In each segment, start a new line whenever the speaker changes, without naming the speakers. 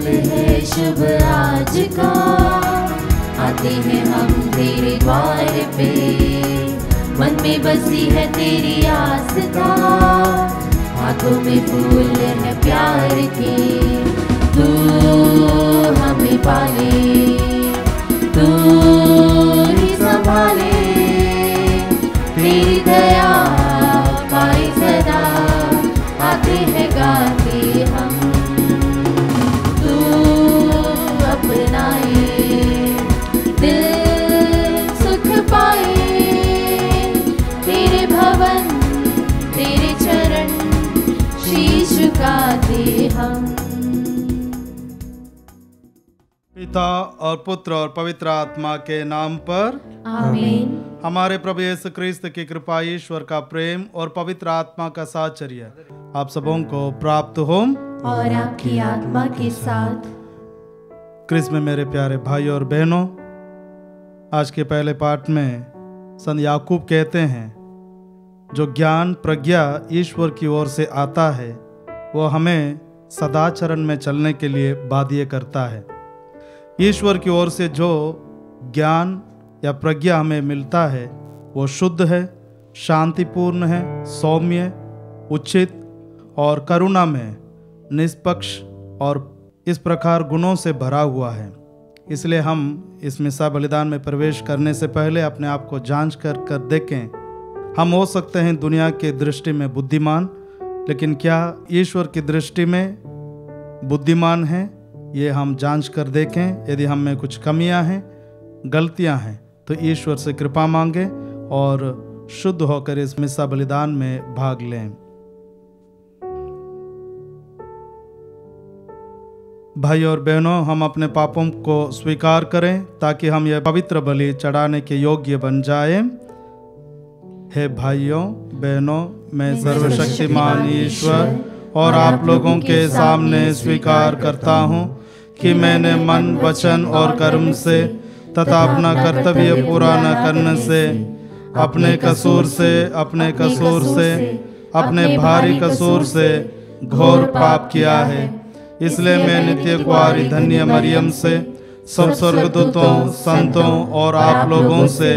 पल है शुभ आज का, आते हैं हम तेरे द्वार पे, मन में बसी है तेरी आस्था, हाथों में फूल है प्यार के। तू हमें पाले, तू ही संभाले, तेरी दया पाए सदा, आते हैं गाते हम। तू अपनाए, दिल सुख पाए, तेरे भवन तेरे चरण शीश झुकाते हम।
पिता और पुत्र और पवित्र आत्मा के नाम पर
आमीन।
हमारे प्रभु यीशु क्रिस्त की कृपा, ईश्वर का प्रेम और पवित्र आत्मा का साहचर्य आप सबों को प्राप्त हो
और आपकी आत्मा के साथ।
क्रिस्त में मेरे प्यारे भाई और बहनों, आज के पहले पाठ में संत याकूब कहते हैं, जो ज्ञान प्रज्ञा ईश्वर की ओर से आता है वो हमें सदाचरण में चलने के लिए बाध्य करता है। ईश्वर की ओर से जो ज्ञान या प्रज्ञा हमें मिलता है वो शुद्ध है, शांतिपूर्ण है, सौम्य, उचित और करुणा में निष्पक्ष और इस प्रकार गुणों से भरा हुआ है। इसलिए हम इस मिसा बलिदान में प्रवेश करने से पहले अपने आप को जांच कर देखें। हम हो सकते हैं दुनिया की दृष्टि में बुद्धिमान, लेकिन क्या ईश्वर की दृष्टि में बुद्धिमान हैं? ये हम जांच कर देखें। यदि हम में कुछ कमियां हैं, गलतियां हैं, तो ईश्वर से कृपा मांगे और शुद्ध होकर इस मिसा बलिदान में भाग लें। भाई और बहनों, हम अपने पापों को स्वीकार करें ताकि हम यह पवित्र बलि चढ़ाने के योग्य बन जाएं। हे भाइयों बहनों, मैं सर्वशक्तिमान ईश्वर और आप लोगों के सामने स्वीकार करता हूँ कि मैंने मन, वचन और कर्म से तथा अपना कर्तव्य पूरा न करने से, अपने कसूर से, अपने भारी कसूर से घोर पाप किया है। इसलिए मैं नित्य कुआरी धन्य मरियम से, सब स्वर्गदूतों, संतों और आप लोगों से,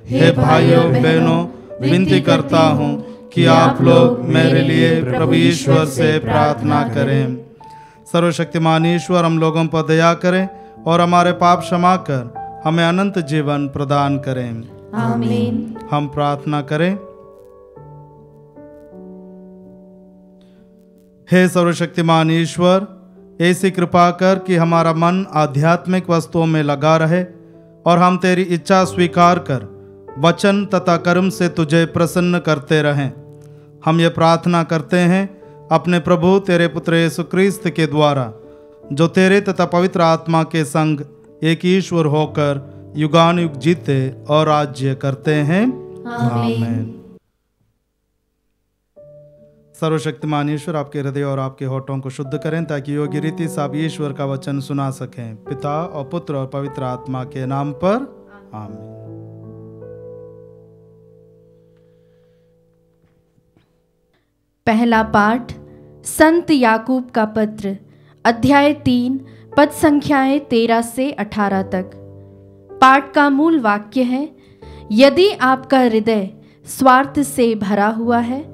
हे भाइयों बहनों, विनती करता हूँ कि आप लोग मेरे लिए प्रभु ईश्वर से प्रार्थना करें। सर्वशक्तिमान ईश्वर हम लोगों पर दया करें और हमारे पाप क्षमा कर हमें अनंत जीवन प्रदान करें।
आमीन।
हम प्रार्थना करें। हे सर्वशक्तिमान ईश्वर, ऐसी कृपा कर कि हमारा मन आध्यात्मिक वस्तुओं में लगा रहे और हम तेरी इच्छा स्वीकार कर वचन तथा कर्म से तुझे प्रसन्न करते रहें। हम ये प्रार्थना करते हैं अपने प्रभु तेरे पुत्र यीशु क्रिस्त के द्वारा, जो तेरे तथा पवित्र आत्मा के संग एक ईश्वर होकर युगानुयुग जीते और राज्य करते हैं। आमीन। सर्वशक्तिमान ईश्वर आपके हृदय और आपके होठों को शुद्ध करें ताकि योग्य रीति से आप ईश्वर का वचन सुना सकें। पिता और पुत्र और पवित्र आत्मा के नाम पर आमीन।
पहला पाठ संत याकूब का पत्र, अध्याय 3, पद संख्याएं 13 से 18 तक। पाठ का मूल वाक्य है, यदि आपका हृदय स्वार्थ से भरा हुआ है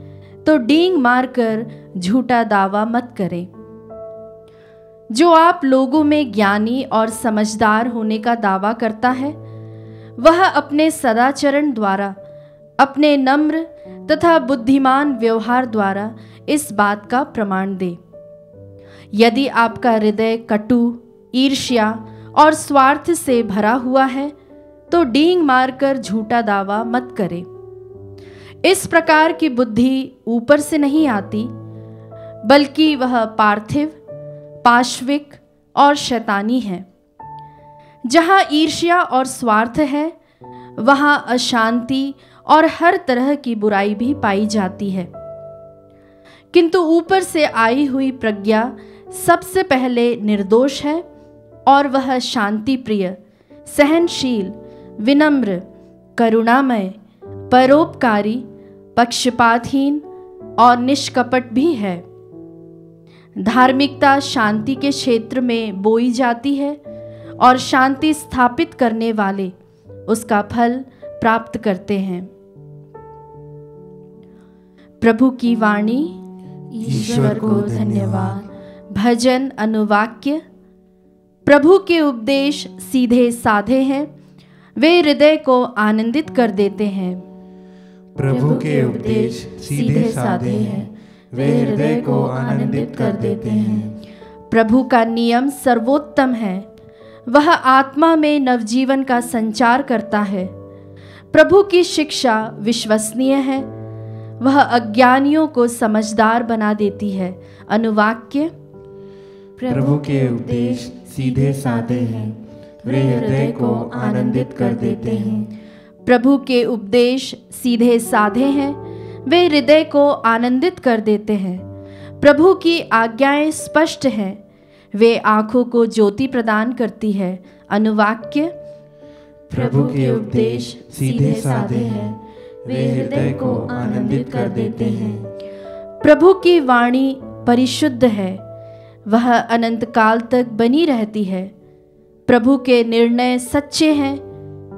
तो डींग मारकर झूठा दावा मत करें। जो आप लोगों में ज्ञानी और समझदार होने का दावा करता है, वह अपने सदाचरण द्वारा, अपने नम्र तथा बुद्धिमान व्यवहार द्वारा इस बात का प्रमाण दे। यदि आपका हृदय कटु, ईर्ष्या और स्वार्थ से भरा हुआ है तो डींग मारकर झूठा दावा मत करे। इस प्रकार की बुद्धि ऊपर से नहीं आती, बल्कि वह पार्थिव, पाश्विक और शैतानी है। जहाँ ईर्ष्या और स्वार्थ है, वहाँ अशांति और हर तरह की बुराई भी पाई जाती है। किंतु ऊपर से आई हुई प्रज्ञा सबसे पहले निर्दोष है और वह शांति प्रिय, सहनशील, विनम्र, करुणामय, परोपकारी, पक्षपातहीन और निष्कपट भी है। धार्मिकता शांति के क्षेत्र में बोई जाती है और शांति स्थापित करने वाले उसका फल प्राप्त करते हैं। प्रभु की वाणी।
ईश्वर को धन्यवाद।
भजन अनुवाक्य। प्रभु के उपदेश सीधे साधे हैं, वे हृदय को आनंदित कर देते हैं।
प्रभु के उपदेश सीधे साधे हैं, वे हृदय को आनंदित कर देते हैं।
प्रभु का नियम सर्वोत्तम है, वह आत्मा में नवजीवन का संचार करता है। प्रभु की शिक्षा विश्वसनीय है, वह अज्ञानियों को समझदार बना देती है। अनुवाक्य।
प्रभु के उपदेश सीधे साधे हैं, वे हृदय को आनंदित कर देते हैं।
प्रभु के उपदेश सीधे साधे हैं, वे हृदय को आनंदित कर देते हैं। प्रभु की आज्ञाएं स्पष्ट हैं, वे आँखों को ज्योति प्रदान करती है। अनुवाक्य।
प्रभु के उपदेश सीधे साधे हैं, वे हृदय को आनंदित कर देते हैं।
प्रभु की वाणी परिशुद्ध है, वह अनंत काल तक बनी रहती है। प्रभु के निर्णय सच्चे हैं,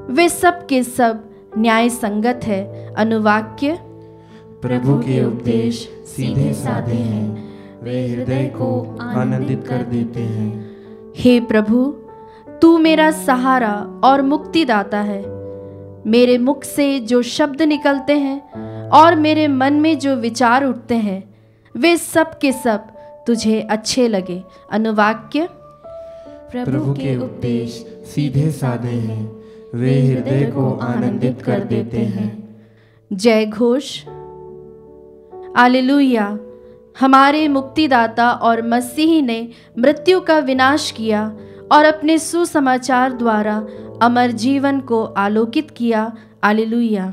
वे सब के सब न्याय संगत है। अनुवाक्य।
प्रभु के उपदेश सीधे साधे हैं, वे हृदय को आनंदित कर देते हैं।
हे प्रभु, तू मेरा सहारा और मुक्तिदाता है। मेरे मुख से जो शब्द निकलते हैं और मेरे मन में जो विचार उठते हैं, वे सब के सब तुझे अच्छे लगे। अनुवाक्य।
प्रभु के उपदेश सीधे साधे हैं, वे हृदय को आनंदित कर देते हैं।
जय घोष। हालेलुया। हमारे मुक्तिदाता और मसीही ने मृत्यु का विनाश किया और अपने सुसमाचार द्वारा अमर जीवन को आलोकित किया। हालेलुया।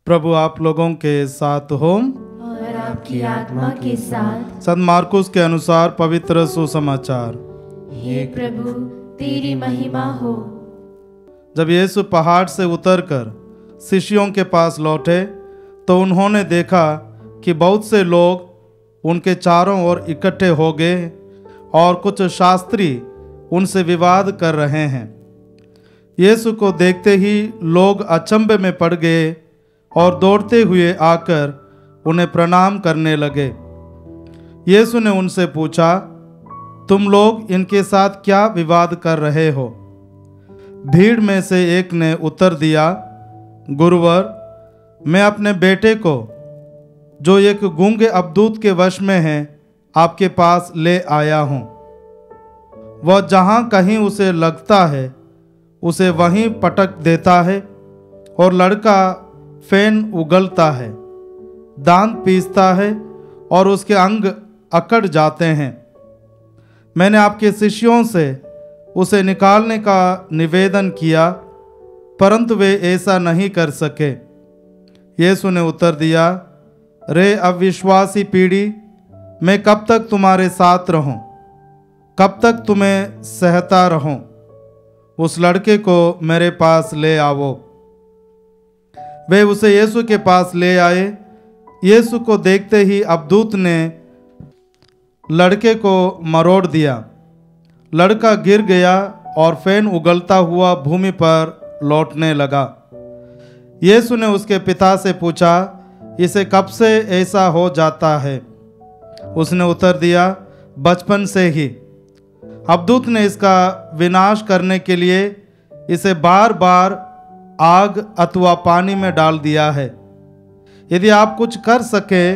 प्रभु आप लोगों के साथ हो
और आपकी आत्मा के साथ।
संत मार्कुस के अनुसार पवित्र सुसमाचार।
हे प्रभु, तेरी महिमा हो।
जब यीशु पहाड़ से उतरकर शिष्यों के पास लौटे तो उन्होंने देखा कि बहुत से लोग उनके चारों ओर इकट्ठे हो गए और कुछ शास्त्री उनसे विवाद कर रहे हैं। यीशु को देखते ही लोग अचंभे में पड़ गए और दौड़ते हुए आकर उन्हें प्रणाम करने लगे। यीशु ने उनसे पूछा, तुम लोग इनके साथ क्या विवाद कर रहे हो? भीड़ में से एक ने उत्तर दिया, गुरुवर, मैं अपने बेटे को, जो एक गूंगे अबदूत के वश में है, आपके पास ले आया हूँ। वह जहाँ कहीं उसे लगता है उसे वहीं पटक देता है और लड़का फेन उगलता है, दांत पीसता है और उसके अंग अकड़ जाते हैं। मैंने आपके शिष्यों से उसे निकालने का निवेदन किया, परंतु वे ऐसा नहीं कर सके। यीशु ने उत्तर दिया, रे अविश्वासी पीढ़ी, मैं कब तक तुम्हारे साथ रहूं? कब तक तुम्हें सहता रहूं? उस लड़के को मेरे पास ले आओ। वे उसे यीशु के पास ले आए। यीशु को देखते ही अबदूत ने लड़के को मरोड़ दिया। लड़का गिर गया और फेन उगलता हुआ भूमि पर लौटने लगा। यीशु ने उसके पिता से पूछा, इसे कब से ऐसा हो जाता है? उसने उत्तर दिया, बचपन से ही। अबदूत ने इसका विनाश करने के लिए इसे बार बार आग अथवा पानी में डाल दिया है। यदि आप कुछ कर सके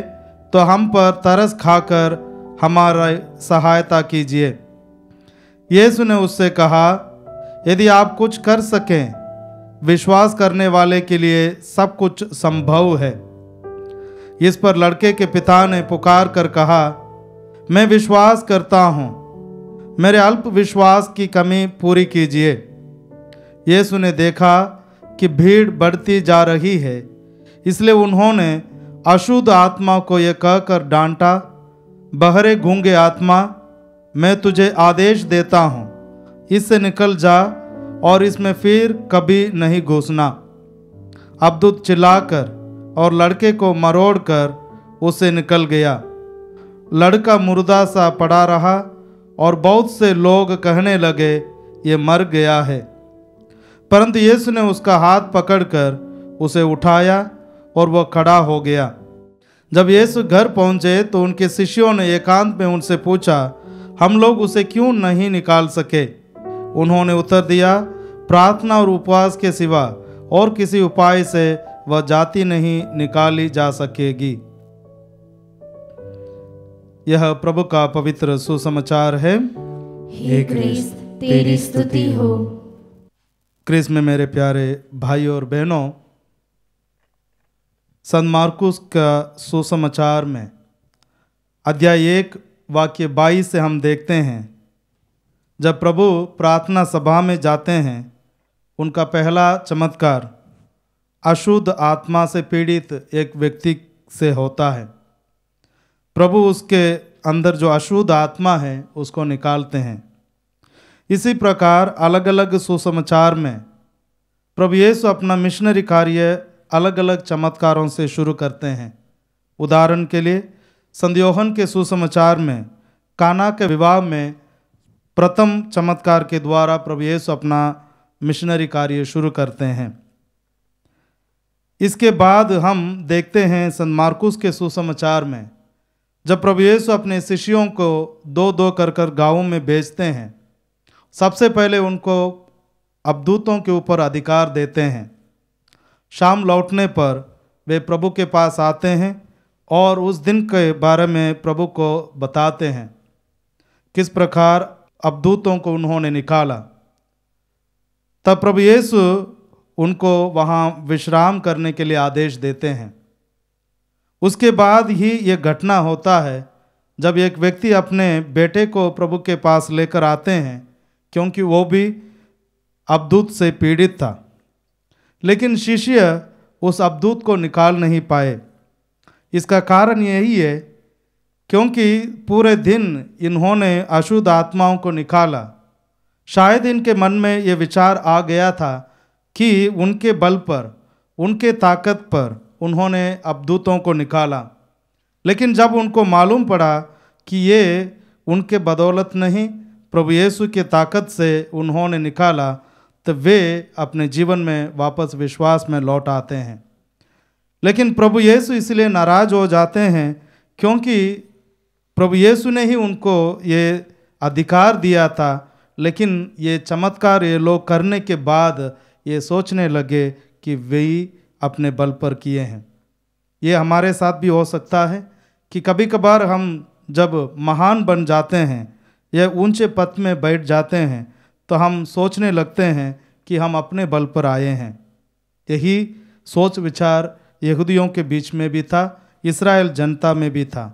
तो हम पर तरस खाकर हमारा सहायता कीजिए। यीशु ने उससे कहा, यदि आप कुछ कर सकें, विश्वास करने वाले के लिए सब कुछ संभव है। इस पर लड़के के पिता ने पुकार कर कहा, मैं विश्वास करता हूँ, मेरे अल्प विश्वास की कमी पूरी कीजिए। यीशु ने देखा कि भीड़ बढ़ती जा रही है, इसलिए उन्होंने अशुद्ध आत्मा को यह कहकर डांटा, बहरे गूंगे आत्मा, मैं तुझे आदेश देता हूँ, इससे निकल जा और इसमें फिर कभी नहीं घुसना। अब्दूत चिल्लाकर और लड़के को मरोड़कर उससे निकल गया। लड़का मुर्दा सा पड़ा रहा और बहुत से लोग कहने लगे, ये मर गया है। परंतु यीशु ने उसका हाथ पकड़कर उसे उठाया और वह खड़ा हो गया। जब यीशु घर पहुंचे तो उनके शिष्यों ने एकांत में उनसे पूछा, हम लोग उसे क्यों नहीं निकाल सके? उन्होंने उत्तर दिया, प्रार्थना और उपवास के सिवा और किसी उपाय से वह जाति नहीं निकाली जा सकेगी। यह प्रभु का पवित्र सुसमाचार है।
हे क्रिस्त, तेरी स्तुति हो।
क्रिस्त में मेरे प्यारे भाई और बहनों, संत मार्कुस का सुसमाचार में अध्याय 1 वाक्य 22 से हम देखते हैं, जब प्रभु प्रार्थना सभा में जाते हैं, उनका पहला चमत्कार अशुद्ध आत्मा से पीड़ित एक व्यक्ति से होता है। प्रभु उसके अंदर जो अशुद्ध आत्मा है उसको निकालते हैं। इसी प्रकार अलग अलग सुसमाचार में प्रभु यीशु अपना मिशनरी कार्य अलग अलग चमत्कारों से शुरू करते हैं। उदाहरण के लिए संत यूहन्ना के सुसमाचार में काना के विवाह में प्रथम चमत्कार के द्वारा प्रभु यीशु अपना मिशनरी कार्य शुरू करते हैं। इसके बाद हम देखते हैं संत मार्कुस के सुसमाचार में जब प्रभु यीशु अपने शिष्यों को दो दो कर गांवों में भेजते हैं। सबसे पहले उनको अबदूतों के ऊपर अधिकार देते हैं। शाम लौटने पर वे प्रभु के पास आते हैं और उस दिन के बारे में प्रभु को बताते हैं, किस प्रकार अबदूतों को उन्होंने निकाला। तब प्रभु यीशु उनको वहाँ विश्राम करने के लिए आदेश देते हैं। उसके बाद ही ये घटना होता है जब एक व्यक्ति अपने बेटे को प्रभु के पास लेकर आते हैं, क्योंकि वो भी अबदूत से पीड़ित था। लेकिन शिष्य उस अबदूत को निकाल नहीं पाए। इसका कारण यही है क्योंकि पूरे दिन इन्होंने अशुद्ध आत्माओं को निकाला। शायद इनके मन में ये विचार आ गया था कि उनके बल पर, उनके ताकत पर उन्होंने अबदूतों को निकाला। लेकिन जब उनको मालूम पड़ा कि ये उनके बदौलत नहीं, प्रभु यीशु की ताकत से उन्होंने निकाला, तो वे अपने जीवन में वापस विश्वास में लौट आते हैं। लेकिन प्रभु यीशु इसलिए नाराज हो जाते हैं क्योंकि प्रभु यीशु ने ही उनको ये अधिकार दिया था। लेकिन ये चमत्कार ये लोग करने के बाद ये सोचने लगे कि वे अपने बल पर किए हैं। ये हमारे साथ भी हो सकता है कि कभी कभार हम जब महान बन जाते हैं या ऊंचे पद में बैठ जाते हैं तो हम सोचने लगते हैं कि हम अपने बल पर आए हैं। यही सोच विचार यहूदियों के बीच में भी था, इस्राएल जनता में भी था।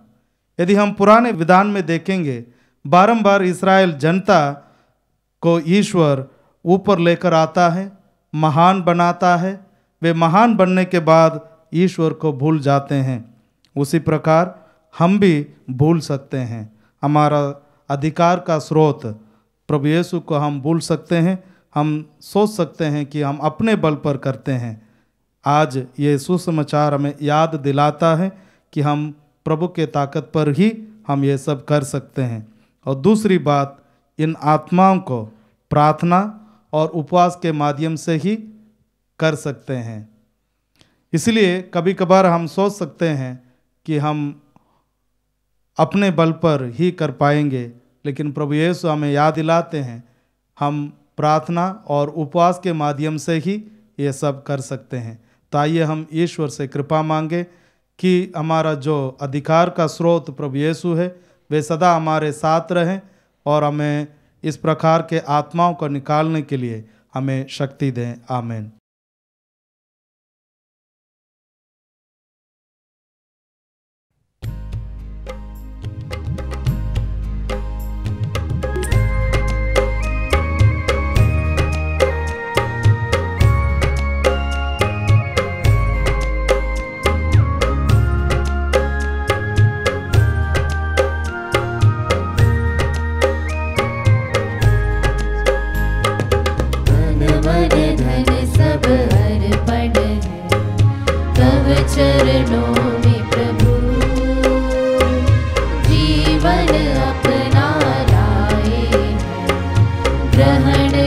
यदि हम पुराने विधान में देखेंगे, बारंबार इस्राएल जनता को ईश्वर ऊपर लेकर आता है, महान बनाता है। वे महान बनने के बाद ईश्वर को भूल जाते हैं। उसी प्रकार हम भी भूल सकते हैं। हमारा अधिकार का स्रोत प्रभु यीशु को हम भूल सकते हैं। हम सोच सकते हैं कि हम अपने बल पर करते हैं। आज ये सुसमाचार हमें याद दिलाता है कि हम प्रभु के ताकत पर ही हम ये सब कर सकते हैं। और दूसरी बात, इन आत्माओं को प्रार्थना और उपवास के माध्यम से ही कर सकते हैं। इसलिए कभी कभार हम सोच सकते हैं कि हम अपने बल पर ही कर पाएंगे, लेकिन प्रभु यीशु हमें याद दिलाते हैं हम प्रार्थना और उपवास के माध्यम से ही ये सब कर सकते हैं। तो आइए हम ईश्वर से कृपा मांगे कि हमारा जो अधिकार का स्रोत प्रभु यीशु है वे सदा हमारे साथ रहें और हमें इस प्रकार के आत्माओं को निकालने के लिए हमें शक्ति दें। आमीन।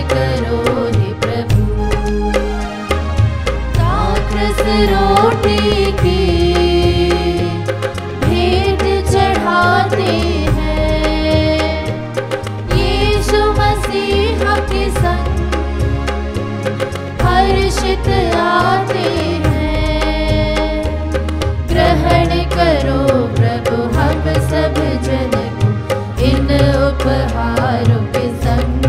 करो हे प्रभु। दाखरस रोटी की भेंट चढ़ाते हैं, यीशु मसीह के संग हर्षित आते हैं। ग्रहण करो प्रभु हम सब जन को इन उपहारों के संग।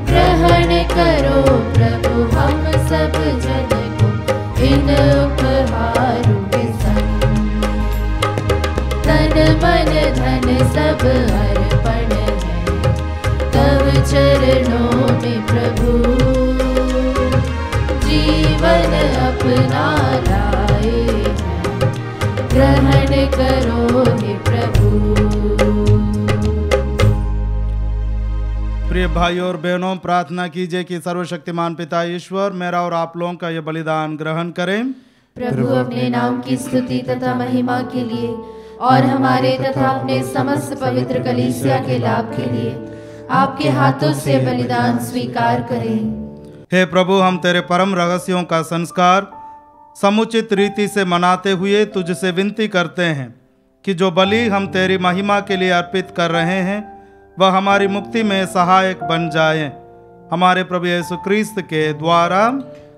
ग्रहण करो प्रभु हम सब जन को इन उपहारों के संग। तन मन धन सब अर्पण है तब चरणों में प्रभु। जीवन अपना लाए हैं, ग्रहण करो हे प्रभु।
प्रिय भाइयों और बहनों, प्रार्थना कीजिए कि सर्वशक्तिमान पिता ईश्वर मेरा और आप लोगों का यह बलिदान ग्रहण करें।
प्रभु अपने नाम की स्तुति तथा महिमा के लिए और हमारे तथा अपने समस्त पवित्र कलीसिया के लाभ के लिए आपके हाथों से बलिदान स्वीकार करें।
हे प्रभु, हम तेरे परम रहस्यों का संस्कार समुचित रीति से मनाते हुए तुझसे विनती करते हैं कि जो बलि हम तेरी महिमा के लिए अर्पित कर रहे हैं वह हमारी मुक्ति में सहायक बन जाए। हमारे प्रभु यीशु क्रिस्त के द्वारा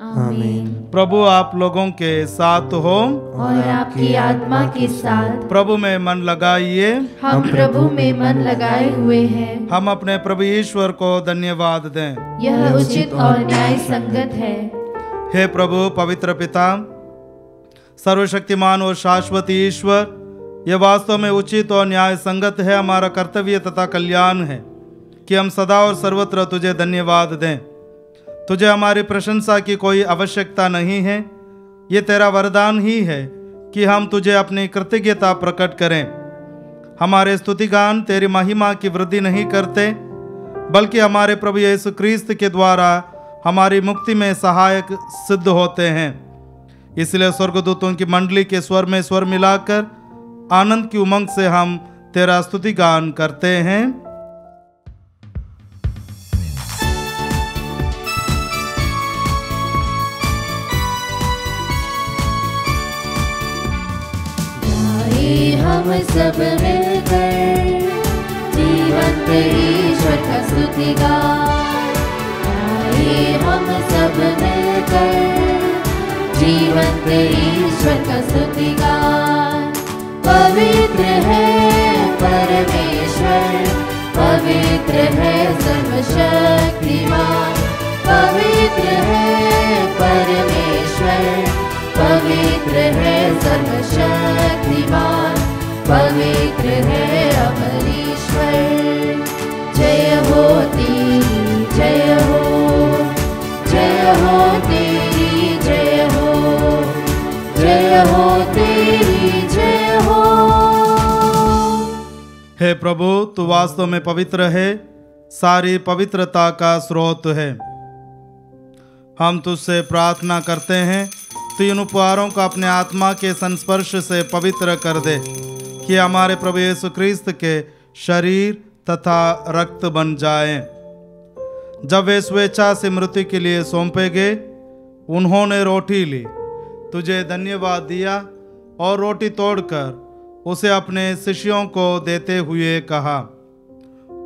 आमीन।
प्रभु आप लोगों के साथ हो
और आपकी आत्मा के साथ।
प्रभु में मन लगाइए।
हम प्रभु में मन लगाए हुए हैं।
हम अपने प्रभु ईश्वर को धन्यवाद दें।
यह उचित और न्याय संगत है।
हे प्रभु पवित्र पिता, सर्वशक्तिमान और शाश्वत ईश्वर, यह वास्तव में उचित और न्याय संगत है, हमारा कर्तव्य तथा कल्याण है कि हम सदा और सर्वत्र तुझे धन्यवाद दें। तुझे हमारी प्रशंसा की कोई आवश्यकता नहीं है। ये तेरा वरदान ही है कि हम तुझे अपनी कृतज्ञता प्रकट करें। हमारे स्तुतिगान तेरी महिमा की वृद्धि नहीं करते, बल्कि हमारे प्रभु यीशु क्रिस्त के द्वारा हमारी मुक्ति में सहायक सिद्ध होते हैं। इसलिए स्वर्गदूतों की मंडली के स्वर में स्वर मिलाकर आनंद की उमंग से हम तेरा स्तुतिगान करते हैं।
हम सब मिलकर जीवंत ईश्वर का स्तुति गाएं। हम सब मिलकर जीवंत ईश्वर का स्तुति गाएं। पवित्र है परमेश्वर, पवित्र है सर्वशक्तिमान। पवित्र है परमेश्वर, पवित्र है सर्वशक्तिमान। पवित्र है अमरीश्वर। जय हो तेरी जय हो, जय हो तेरी जय हो, जय हो तेरी जय हो।
हे प्रभु, तू वास्तव में पवित्र है, सारी पवित्रता का स्रोत है। हम तुझसे प्रार्थना करते हैं, तू इन उपहारों को अपने आत्मा के संस्पर्श से पवित्र कर दे कि हमारे प्रभु यीशु क्रिस्त के शरीर तथा रक्त बन जाएं। जब वे स्वेच्छा से मृत्यु के लिए सौंपे गए, उन्होंने रोटी ली, तुझे धन्यवाद दिया और रोटी तोड़कर उसे अपने शिष्यों को देते हुए कहा,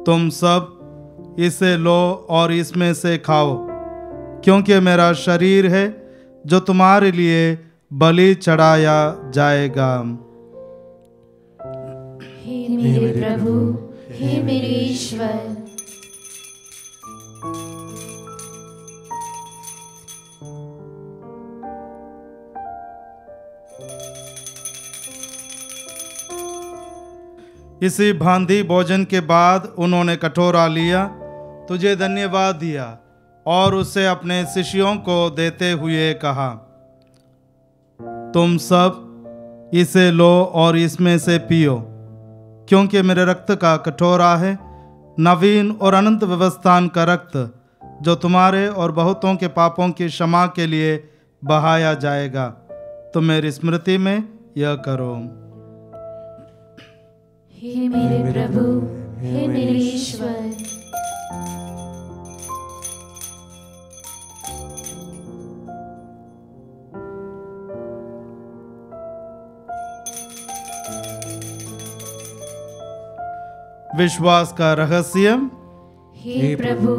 तुम सब इसे लो और इसमें से खाओ, क्योंकि मेरा शरीर है जो तुम्हारे लिए बलि चढ़ाया जाएगा।
हे मेरे प्रभु, हे मेरे ईश्वर,
इसी भांति भोजन के बाद उन्होंने कटोरा लिया, तुझे धन्यवाद दिया और उसे अपने शिष्यों को देते हुए कहा, तुम सब इसे लो और इसमें से पियो, क्योंकि मेरे रक्त का कटोरा है, नवीन और अनंत व्यवस्थान का रक्त, जो तुम्हारे और बहुतों के पापों की क्षमा के लिए बहाया जाएगा। तुम मेरी स्मृति में यह करो।
हे मेरे प्रभु, हे मेरे ईश्वर।
विश्वास का रहस्य।
हे प्रभु,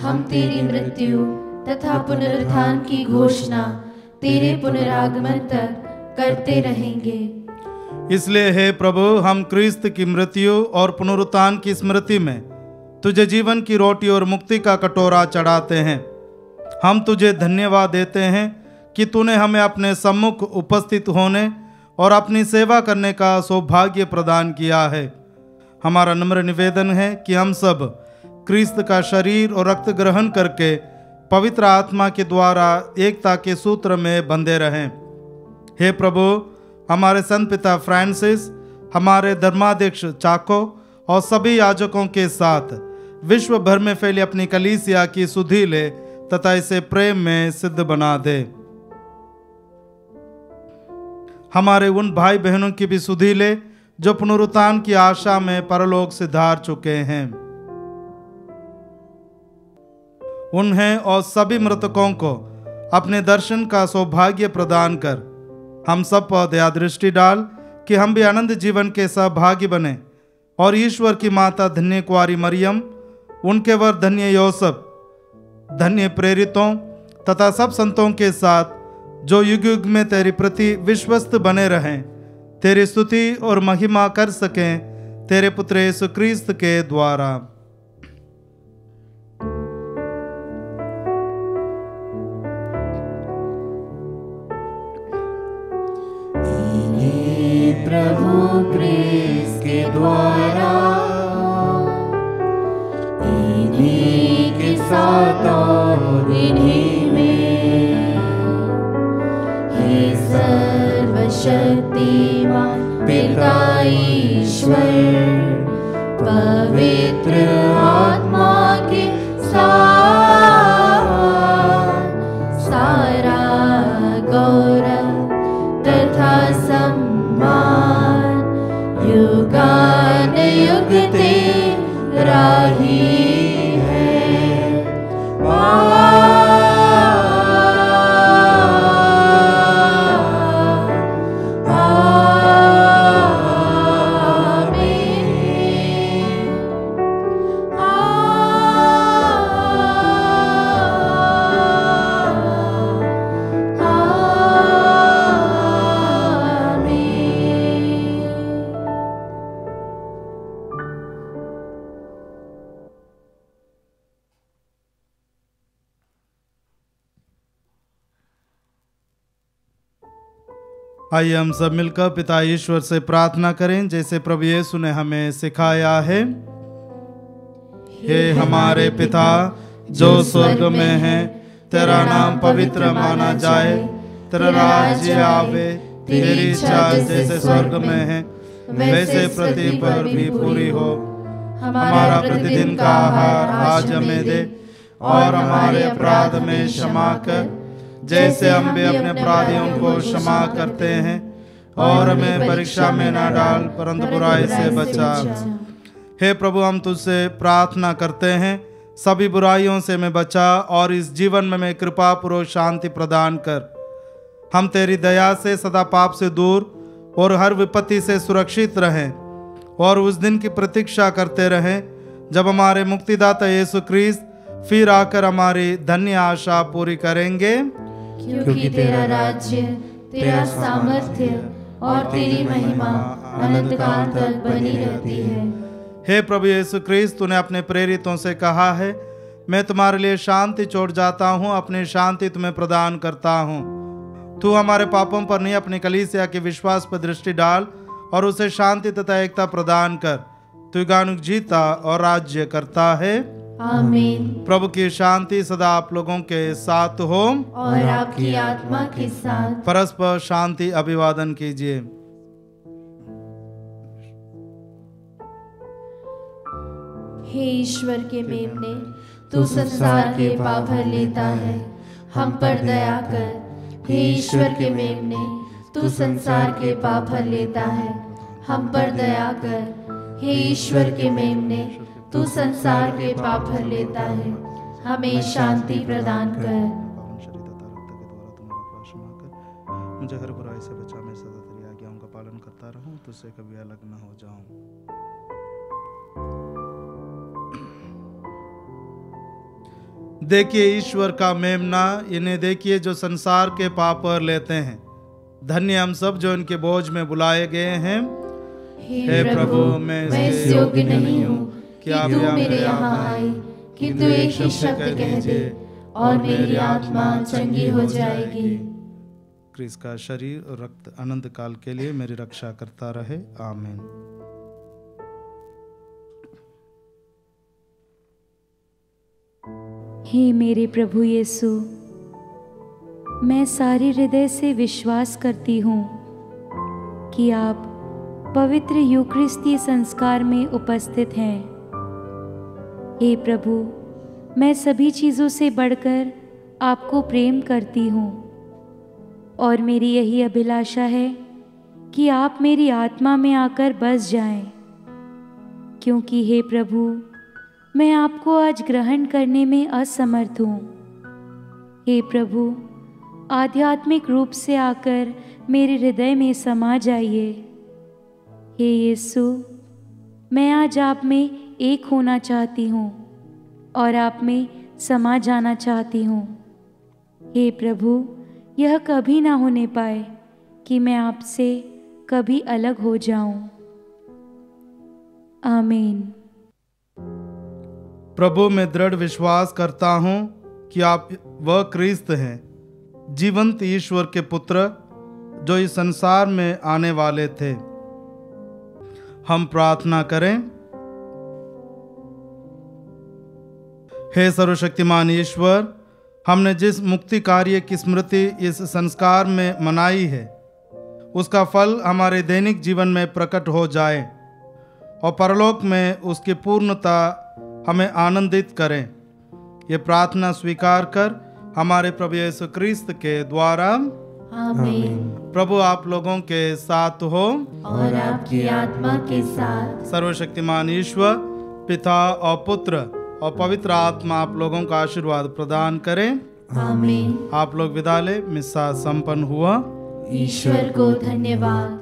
हम तेरी मृत्यु तथा पुनरुत्थान की घोषणा तेरे पुनरागमन तक करते रहेंगे।
इसलिए हे प्रभु, हम क्रिस्त की मृत्यु और पुनरुत्थान की स्मृति में तुझे जीवन की रोटी और मुक्ति का कटोरा चढ़ाते हैं। हम तुझे धन्यवाद देते हैं कि तूने हमें अपने सम्मुख उपस्थित होने और अपनी सेवा करने का सौभाग्य प्रदान किया है। हमारा नम्र निवेदन है कि हम सब क्रिस्त का शरीर और रक्त ग्रहण करके पवित्र आत्मा के द्वारा एकता के सूत्र में बंधे रहें। हे प्रभु, हमारे संत पिता फ्रांसिस, हमारे धर्माध्यक्ष चाको और सभी याजकों के साथ विश्व भर में फैली अपनी कलीसिया की सुधि ले तथा इसे प्रेम में सिद्ध बना दे। हमारे उन भाई बहनों की भी सुधि ले जो पुनरुत्थान की आशा में परलोक से धार चुके हैं। उन्हें और सभी मृतकों को अपने दर्शन का सौभाग्य प्रदान कर हम सब पर दया दृष्टि डाल कि हम भी आनंद जीवन के सहभागी बने और ईश्वर की माता धन्य कुंवारी मरियम, उनके वर धन्य योसेफ, धन्य प्रेरितों तथा सब संतों के साथ जो युग युग में तेरी प्रति विश्वस्त बने रहें, तेरी स्तुति और महिमा कर सकें तेरे पुत्र यीशु क्रिस्त के द्वारा।
प्रभु क्रिस्त के द्वारा, इन्हीं के साथ और इन्हीं में, हे सर्वशक्तिमान पिता ईश्वर, पवित्र आत्मा के साथ सारा गौरव तथा सम्मान युगान युग तेरा ही है।
आइए हम सब मिलकर पिता ईश्वर से प्रार्थना करें जैसे प्रभु यीशु ने हमें सिखाया है। हे हमारे पिता जो स्वर्ग में है, तेरा नाम पवित्र माना जाए, तेरा राज्य आवे, तेरी इच्छा जैसे स्वर्ग में है वैसे पृथ्वी पर भी पूरी हो। हमारा प्रतिदिन का आहार आज हमें दे और हमारे अपराध में क्षमा कर जैसे हम भी अपने अपराधियों को क्षमा करते हैं, और हमें परीक्षा में न डाल परंतु बुराई से बचा। हे प्रभु, हम तुझसे प्रार्थना करते हैं सभी बुराइयों से हमें बचा और इस जीवन में हमें कृपा पूर्वक शांति प्रदान कर। हम तेरी दया से सदा पाप से दूर और हर विपत्ति से सुरक्षित रहें और उस दिन की प्रतीक्षा करते रहें जब हमारे मुक्तिदाता यीशु क्रिस्त फिर आकर हमारी धन्य आशा पूरी करेंगे।
क्योंकि तेरा राज्य, तेरा सामर्थ्य और तेरी महिमा अनंत काल तक बनी रहती है।
हे प्रभु यीशु क्रिस्त, तूने अपने प्रेरितों से कहा है, मैं तुम्हारे लिए शांति छोड़ जाता हूँ, अपनी शांति तुम्हें प्रदान करता हूँ। तू हमारे पापों पर नहीं, अपनी कलीसिया के विश्वास पर दृष्टि डाल और उसे शांति तथा एकता प्रदान कर। तू युगानुग जीता और राज्य करता है।
आमीन।
प्रभु की शांति सदा आप लोगों के साथ हो
और आपकी आत्मा के साथ।
परस्पर शांति अभिवादन कीजिए।
हे ईश्वर के मेमने, तू संसार के पाप भर लेता है, हम पर दया कर। हे ईश्वर के मेमने, तू संसार के पाप भर लेता है, हम पर दया कर। हे ईश्वर के मेमने, तू संसार के पाप भर लेता है, हमें शांति प्रदान कर।
मुझे हर बुराई से बचा, मैं सदा तेरी आज्ञाओं का पालन करता रहूं, तुझसे कभी अलग न हो जाऊं। देखिए ईश्वर का मेमना, इन्हें देखिए जो संसार के पाप पर लेते हैं। धन्य हम सब जो इनके बोझ में बुलाए गए हैं।
हे प्रभु, मैं इस योग्य नहीं हूँ कि तू मेरे यहाँ आए, किंतु एक ही शब्द कह दे और मेरी आत्मा चंगी हो जाएगी।
क्रिस्त का शरीर और रक्त अनंत काल के लिए मेरी रक्षा करता रहे। आमीन।
हे मेरे प्रभु यीशु, मैं सारे हृदय से विश्वास करती हूँ कि आप पवित्र यूकरिस्तीय संस्कार में उपस्थित हैं। हे प्रभु, मैं सभी चीज़ों से बढ़कर आपको प्रेम करती हूँ और मेरी यही अभिलाषा है कि आप मेरी आत्मा में आकर बस जाएं, क्योंकि हे प्रभु, मैं आपको आज ग्रहण करने में असमर्थ हूँ। हे प्रभु, आध्यात्मिक रूप से आकर मेरे हृदय में समा जाइए। हे यीशु, मैं आज आप में एक होना चाहती हूँ और आप में समा जाना चाहती हूँ। हे प्रभु, यह कभी ना होने पाए कि मैं आपसे कभी अलग हो जाऊं। आमीन।
प्रभु, मैं दृढ़ विश्वास करता हूँ कि आप वह क्रिस्त हैं, जीवंत ईश्वर के पुत्र, जो इस संसार में आने वाले थे। हम प्रार्थना करें। हे सर्वशक्तिमान ईश्वर, हमने जिस मुक्ति कार्य की स्मृति इस संस्कार में मनाई है, उसका फल हमारे दैनिक जीवन में प्रकट हो जाए और परलोक में उसकी पूर्णता हमें आनंदित करें। ये प्रार्थना स्वीकार कर हमारे प्रभु यीशु क्रिस्त के द्वारा।
आमीन।
प्रभु आप लोगों के साथ हो
और आपकी आत्मा के साथ।
सर्वशक्तिमान ईश्वर, पिता और पुत्र और पवित्र आत्मा आप लोगों का आशीर्वाद प्रदान करें।
आमीन।
आप लोग विदा ले। मिस्सा संपन्न हुआ।
ईश्वर को धन्यवाद।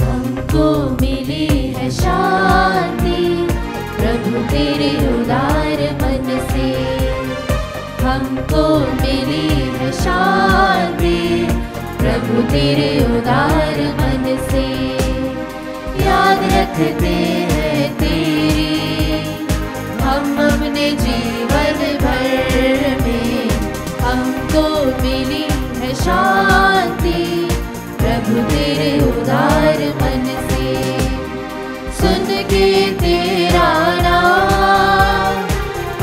हमको मिली है शांति प्रभु तेरे उदार मन से। हमको मिली है शांति प्रभु तेरे उदार मन से। याद रखते हैं तेरी हम अपने जीवन भर में। हमको मिली है शांति प्रभु तेरे उदार मन से। सुन के तेरा नाम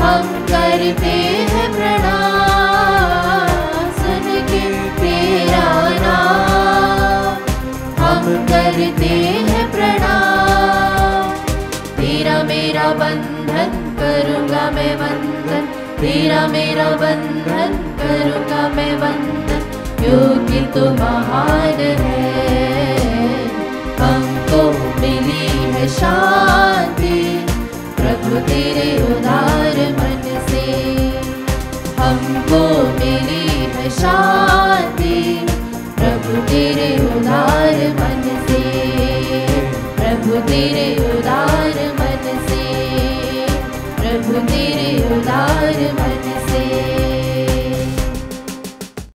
हम करते हैं प्रणाम। सुन के तेरा नाम हम करते हैं प्रणाम। तेरा मेरा बंधन करूँगा मैं वंदन। तेरा मेरा बंधन करूँगा मैं वंदन। क्योंकि तू महान है। हमको मिली है शांति प्रभु तेरे उदार मन से। हमको मिली है शांति प्रभु तेरे उदार मन से। प्रभु तेरे उदार मन से। प्रभु तेरे उदार मन